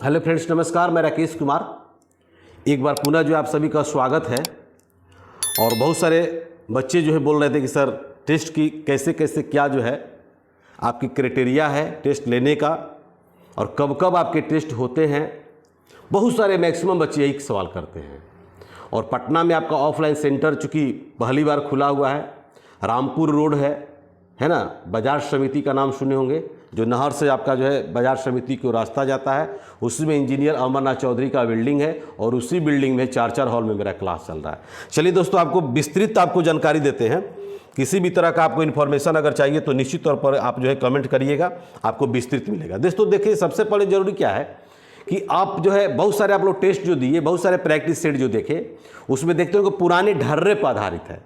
Hello friends, नमस्कार। मैं राकेश कुमार एक बार पुनः जो आप सभी का स्वागत है। और बहुत सारे बच्चे जो है बोल रहे थे कि सर टेस्ट की कैसे कैसे क्या जो है आपकी क्राइटेरिया है टेस्ट लेने का और कब कब आपके टेस्ट होते हैं। बहुत सारे मैक्सिमम बच्चे यही सवाल करते हैं। और पटना में आपका ऑफलाइन सेंटर चूँकि पहली बार खुला हुआ है, रामपुर रोड है ना, बाजार समिति का नाम सुने होंगे, जो नहर से आपका जो है बाजार समिति को रास्ता जाता है, उसी में इंजीनियर अमरनाथ चौधरी का बिल्डिंग है और उसी बिल्डिंग में 4 हॉल में मेरा क्लास चल रहा है। चलिए दोस्तों, आपको विस्तृत आपको जानकारी देते हैं। किसी भी तरह का आपको इन्फॉर्मेशन अगर चाहिए तो निश्चित तौर पर आप जो है कमेंट करिएगा, आपको विस्तृत मिलेगा। दोस्तों देखिए, सबसे पहले जरूरी क्या है कि आप जो है बहुत सारे आप लोग टेस्ट जो दिए, बहुत सारे प्रैक्टिस सेट जो देखे, उसमें देखते हो कि पुराने ढर्रे पर आधारित है।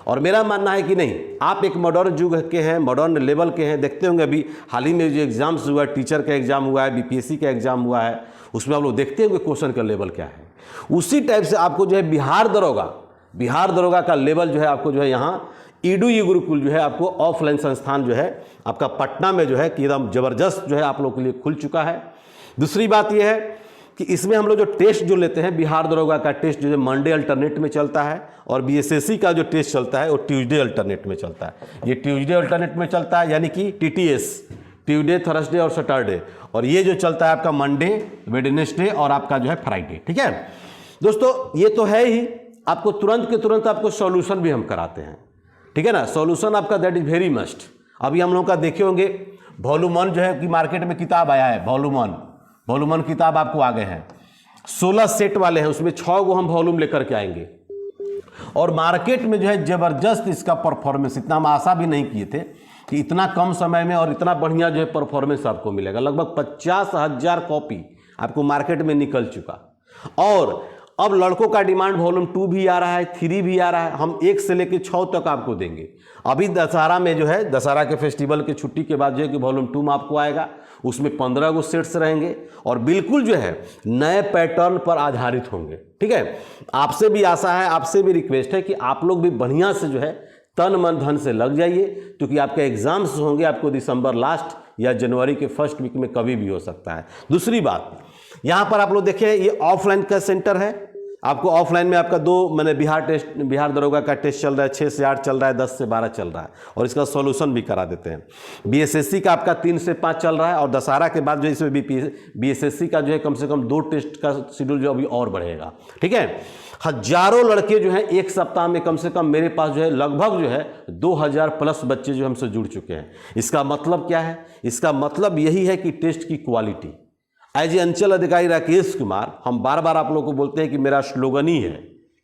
और मेरा मानना है कि नहीं, आप एक मॉडर्न युग के हैं, मॉडर्न लेवल के हैं। देखते होंगे अभी हाल ही में जो एग्जाम्स हुआ है, टीचर का एग्जाम हुआ है, बीपीएससी का एग्जाम हुआ है, उसमें आप लोग देखते होंगे क्वेश्चन का लेवल क्या है। उसी टाइप से आपको जो है बिहार दरोगा का लेवल जो है आपको जो है यहाँ ईडू गुरुकुल जो है आपको ऑफलाइन संस्थान जो है आपका पटना में जो है कि एकदम ज़बरदस्त जो है आप लोग के लिए खुल चुका है। दूसरी बात यह है कि इसमें हम लोग जो टेस्ट जो लेते हैं, बिहार दरोगा का टेस्ट जो है मंडे अल्टरनेट में चलता है और बीएसएससी का जो टेस्ट चलता है वो ट्यूसडे अल्टरनेट में चलता है। ये ट्यूसडे अल्टरनेट में चलता है, यानी कि टीटीएस, ट्यूसडे, थर्सडे और सैटरडे। और ये जो चलता है आपका मंडे, वेडनेसडे और आपका जो है फ्राइडे। ठीक है दोस्तों, ये तो है ही। आपको तुरंत के तुरंत आपको सॉल्यूशन भी हम कराते हैं, ठीक है ना। सॉल्यूशन आपका दैट इज वेरी मस्ट। अभी हम लोग का देखे होंगे वॉल्यूम 1 जो है कि मार्केट में किताब आया है, वॉल्यूम 1 किताब आपको आ गए हैं। 16 सेट वाले हैं, उसमें 6 को हम वॉल्यूम लेकर के आएंगे। और मार्केट में जो है जबरदस्त इसका परफॉर्मेंस, इतना हम आशा भी नहीं किए थे कि इतना कम समय में और इतना बढ़िया जो है परफॉर्मेंस आपको मिलेगा। लगभग 50,000 कॉपी आपको मार्केट में निकल चुका। और अब लड़कों का डिमांड वॉल्यूम 2 भी आ रहा है, 3 भी आ रहा है। हम 1 से लेकर 6 तक आपको देंगे। अभी दशहरा में जो है, दशहरा के फेस्टिवल के छुट्टी के बाद जो है कि वॉल्यूम 2 में आपको आएगा। उसमें 15 गो सेट्स रहेंगे और बिल्कुल जो है नए पैटर्न पर आधारित होंगे। ठीक है, आपसे भी आशा है, आपसे भी रिक्वेस्ट है कि आप लोग भी बढ़िया से जो है तन मन धन से लग जाइए, क्योंकि आपके एग्जाम्स होंगे आपको दिसंबर लास्ट या जनवरी के फर्स्ट वीक में कभी भी हो सकता है। दूसरी बात, यहाँ पर आप लोग देखिए ये ऑफलाइन का सेंटर है। आपको ऑफलाइन में आपका 2 मैंने बिहार दरोगा का टेस्ट चल रहा है, 6 से 8 चल रहा है, 10 से 12 चल रहा है और इसका सॉल्यूशन भी करा देते हैं। बीएसएससी का आपका 3 से 5 चल रहा है और दशहरा के बाद जो इसमें बीएसएससी का जो है कम से कम 2 टेस्ट का शेड्यूल जो अभी और बढ़ेगा। ठीक है, हजारों लड़के जो हैं एक सप्ताह में कम से कम मेरे पास जो है लगभग जो है 2000 प्लस बच्चे जो हमसे जुड़ चुके हैं। इसका मतलब क्या है? इसका मतलब यही है कि टेस्ट की क्वालिटी। एज ए अंचल अधिकारी राकेश कुमार, हम बार बार आप लोगों को बोलते हैं कि मेरा स्लोगन ही है।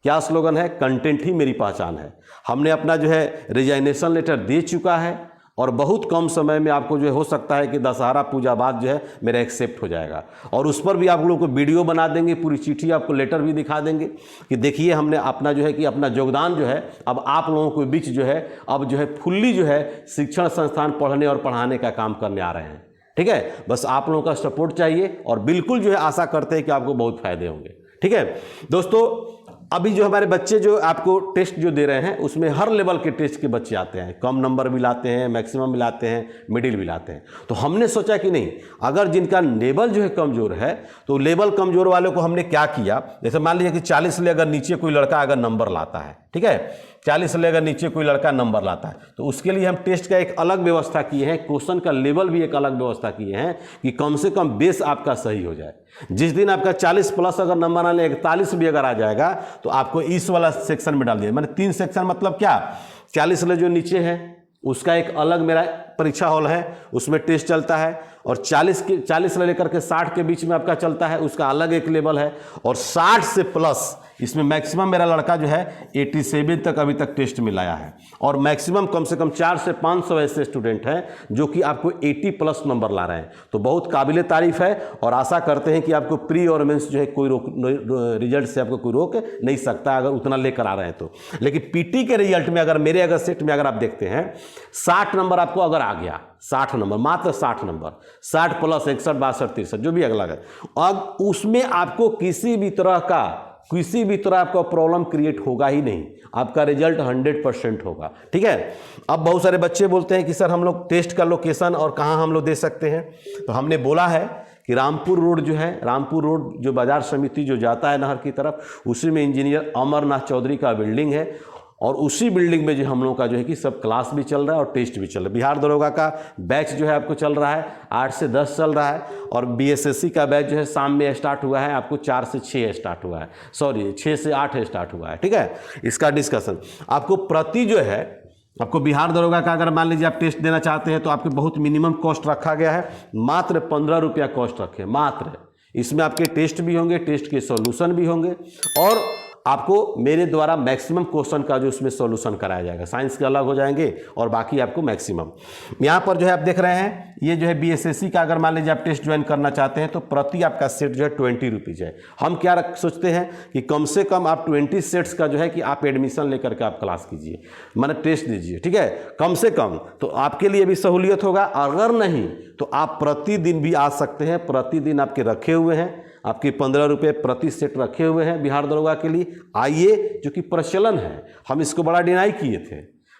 क्या स्लोगन है? कंटेंट ही मेरी पहचान है। हमने अपना जो है रिजाइनेशन लेटर दे चुका है और बहुत कम समय में आपको जो है हो सकता है कि दशहरा पूजा बाद जो है मेरा एक्सेप्ट हो जाएगा। और उस पर भी आप लोगों को वीडियो बना देंगे, पूरी चिट्ठी आपको लेटर भी दिखा देंगे कि देखिए हमने अपना जो है कि अपना योगदान जो है अब आप लोगों के बीच जो है अब जो है फुल्ली जो है शिक्षण संस्थान पढ़ने और पढ़ाने का काम करने आ रहे हैं। ठीक है, बस आप लोगों का सपोर्ट चाहिए और बिल्कुल जो है आशा करते हैं कि आपको बहुत फायदे होंगे। ठीक है दोस्तों, अभी जो हमारे बच्चे जो आपको टेस्ट जो दे रहे हैं उसमें हर लेवल के टेस्ट के बच्चे आते हैं। कम नंबर भी लाते हैं, मैक्सिमम भी लाते हैं, मिडिल भी लाते हैं। तो हमने सोचा कि नहीं, अगर जिनका लेवल जो है कमज़ोर है तो लेवल कमज़ोर वालों को हमने क्या किया, जैसे मान लीजिए कि 40 से अगर नीचे कोई लड़का अगर नंबर लाता है, ठीक है, 40 से अगर नीचे कोई लड़का नंबर लाता है तो उसके लिए हम टेस्ट का एक अलग व्यवस्था किए हैं, क्वेश्चन का लेवल भी एक अलग व्यवस्था किए हैं कि कम से कम बेस आपका सही हो जाए। जिस दिन आपका 40 प्लस अगर नंबर आने 41 भी अगर आ जाएगा तो आपको इस वाला सेक्शन में डाल दिया। मैंने 3 सेक्शन, मतलब क्या, 40 से जो नीचे है उसका एक अलग मेरा परीक्षा हॉल है, उसमें टेस्ट चलता है। और 40 से लेकर के 60 के बीच में आपका चलता है, उसका अलग एक लेवल है। और 60 से प्लस इसमें मैक्सिमम मेरा लड़का जो है 87 तक अभी तक टेस्ट में लाया है। और मैक्सिमम कम से कम 400 से 500 ऐसे स्टूडेंट हैं जो कि आपको 80 प्लस नंबर ला रहे हैं। तो बहुत काबिले तारीफ है और आशा करते हैं कि आपको प्री और मेंस जो है कोई रिजल्ट से आपको कोई रोक नहीं सकता अगर उतना लेकर आ रहे हैं तो। लेकिन पीटी के रिजल्ट में अगर मेरे अगर सेट में अगर आप देखते हैं 60 नंबर आपको अगर आ गया, 60 नंबर, मात्र 60 नंबर, 60 प्लस 61, 62, 63 जो भी अगला है, अब उसमें आपको किसी भी तरह आपका प्रॉब्लम क्रिएट होगा ही नहीं। आपका रिजल्ट 100% होगा। ठीक है, अब बहुत सारे बच्चे बोलते हैं कि सर हम लोग टेस्ट का लोकेशन और कहाँ हम लोग दे सकते हैं। तो हमने बोला है कि रामपुर रोड जो है, रामपुर रोड जो बाजार समिति जो जाता है नहर की तरफ, उसी में इंजीनियर अमरनाथ चौधरी का बिल्डिंग है और उसी बिल्डिंग में जो हम लोगों का जो है कि सब क्लास भी चल रहा है और टेस्ट भी चल रहा है। बिहार दरोगा का बैच जो है आपको चल रहा है 8 से 10 चल रहा है और बीएसएससी का बैच जो है शाम में स्टार्ट हुआ है, आपको 4 से 6 स्टार्ट हुआ है, सॉरी 6 से 8 स्टार्ट हुआ है। ठीक है, इसका डिस्कशन आपको प्रति जो है, आपको बिहार दरोगा का अगर मान लीजिए आप टेस्ट देना चाहते हैं तो आपके बहुत मिनिमम कॉस्ट रखा गया है, मात्र 15 रुपया कॉस्ट रखे, मात्र। इसमें आपके टेस्ट भी होंगे, टेस्ट के सॉल्यूशन भी होंगे और आपको मेरे द्वारा मैक्सिमम क्वेश्चन का जो उसमें सॉल्यूशन कराया जाएगा। साइंस के अलग हो जाएंगे और बाकी आपको मैक्सिमम। यहाँ पर जो है आप देख रहे हैं, ये जो है बीएसएससी का अगर मान लीजिए आप टेस्ट ज्वाइन करना चाहते हैं तो प्रति आपका सेट जो है 20 रुपीज़ है। हम क्या सोचते हैं कि कम से कम आप 20 सेट्स का जो है कि आप एडमिशन लेकर के आप क्लास कीजिए, माने टेस्ट दीजिए। ठीक है, कम से कम, तो आपके लिए भी सहूलियत होगा। अगर नहीं तो आप प्रतिदिन भी आ सकते हैं, प्रतिदिन आपके रखे हुए हैं, आपके 15 रुपये प्रति सेट रखे हुए हैं बिहार दरोगा के लिए। आइए, जो कि प्रचलन है, हम इसको बड़ा डिनाई किए थे,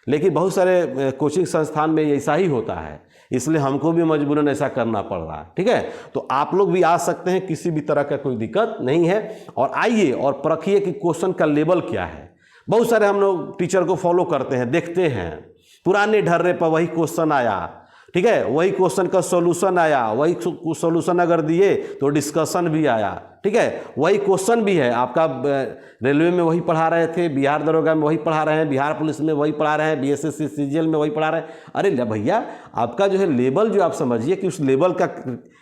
लेकिन बहुत सारे कोचिंग संस्थान में ऐसा ही होता है, इसलिए हमको भी मजबूरन ऐसा करना पड़ रहा है। ठीक है, तो आप लोग भी आ सकते हैं, किसी भी तरह का कोई दिक्कत नहीं है। और आइए और परखिए कि क्वेश्चन का लेवल क्या है। बहुत सारे हम लोग टीचर को फॉलो करते हैं, देखते हैं, पुराने ढर्रे पर वही क्वेश्चन आया, ठीक है, वही क्वेश्चन का सॉल्यूशन आया, वही सॉल्यूशन अगर दिए तो डिस्कशन भी आया। ठीक है, वही क्वेश्चन भी है आपका, रेलवे में वही पढ़ा रहे थे, बिहार दरोगा में वही पढ़ा रहे हैं, बिहार पुलिस में वही पढ़ा रहे हैं, बीएसएससी सीजीएल में वही पढ़ा रहे हैं। अरे भैया, आपका जो है लेवल जो आप समझिए कि उस लेवल का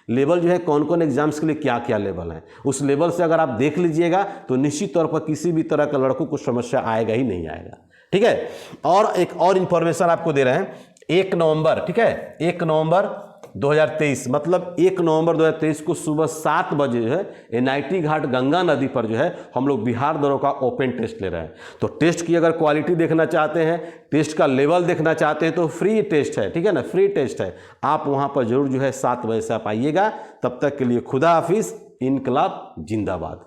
लेवल जो है कौन कौन एग्जाम्स के लिए क्या क्या लेवल है, उस लेवल से अगर आप देख लीजिएगा तो निश्चित तौर पर किसी भी तरह का लड़कों को समस्या आएगा ही नहीं आएगा। ठीक है, और एक और इन्फॉर्मेशन आपको दे रहे हैं, 1 नवंबर, ठीक है, 1 नवंबर 2023, मतलब 1 नवंबर 2023 को सुबह 7 बजे जो है एनआईटी घाट गंगा नदी पर जो है हम लोग बिहार दरोगा ओपन टेस्ट ले रहे हैं। तो टेस्ट की अगर क्वालिटी देखना चाहते हैं, टेस्ट का लेवल देखना चाहते हैं तो फ्री टेस्ट है। ठीक है ना, फ्री टेस्ट है। आप वहां पर जरूर जो है 7 बजे से आप आइएगा। तब तक के लिए खुदा हाफिज, इनकलाब जिंदाबाद।